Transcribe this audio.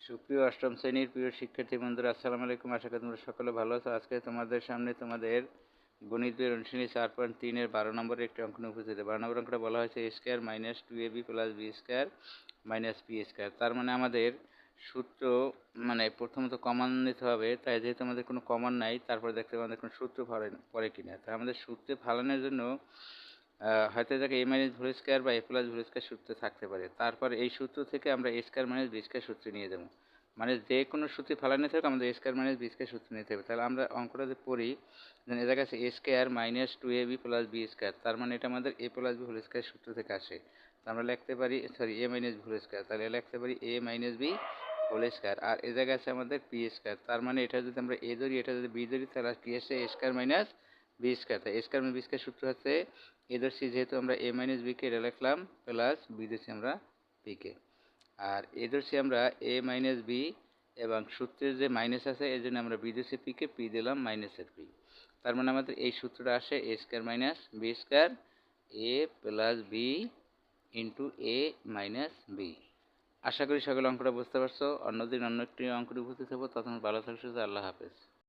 সুপ্রিয় অষ্টম শ্রেণীর প্রিয় শিক্ষার্থী বন্ধুরা, আসসালামু আলাইকুম। আশা করি তোমরা সকলে ভালো আছো। আজকে তোমাদের সামনে তোমাদের গণিতের অনুশীলনী 4.3-এর 12 নম্বরের একটি অঙ্ক নিয়ে উপস্থিত। 12 নম্বর অঙ্কটা বলা হয়েছে a square minus 2ab plus b square minus p square. তার মানে আমাদের সূত্র প্রথমত কমন নিতে হবে। তাই যেহেতু আমাদের কোনো কমন নাই, তারপরে দেখতে হবে আমাদের কোনো সূত্র পড়ে কিনা। তাই আমাদের সূত্রে ফালানোর জন্য হয়তো এটাকে a মাইনাস হোল স্কয়ার বা a প্লাস হোল স্কয়ার সূত্রে থাকতে পারে। তারপর এই সূত্র থেকে আমরা a square minus b square সূত্রে নিয়ে যাবো। মানে যে কোনো সূত্রে ফালানো থাকবে আমাদের a square minus b square সূত্র নিতে হবে। তাহলে আমরা অঙ্কটা যদি পড়ি, এ জায়গায় আছে a square minus 2ab plus b square. তার মানে এটা আমাদের a plus b whole square সূত্র থেকে আসে। তো আমরা লিখতে পারি a minus b whole square. তাহলে লিখতে পারি a minus b whole square. আর এ জায়গায় আছে আমাদের p স্কয়ার। তার মানে এটা যদি আমরা a ধরি, এটা যদি b ধরি, তাহলে কি আসে a square minus b square. তাই a square minus b square সূত্র হচ্ছে a ধরছি যেহেতু আমরা a মাইনাস b কে এটা লিখলাম, প্লাস b ধরছি আমরা p কে। আর এ ধরছি আমরা a মাইনাস b, এবং সূত্রের যে মাইনাস আছে এই জন্য আমরা b ধরছি p কে, p দিলাম মাইনাসের p। তার মানে আমাদের এই সূত্রটা আসে a square minus b square a plus b into a minus b। আশা করি সকলে অঙ্কটা বুঝতে পারছো। অন্যদিন অন্য একটি অঙ্কটি উপস্থিত হবো। তখন ভালো থাকছো। আল্লাহ হাফেজ।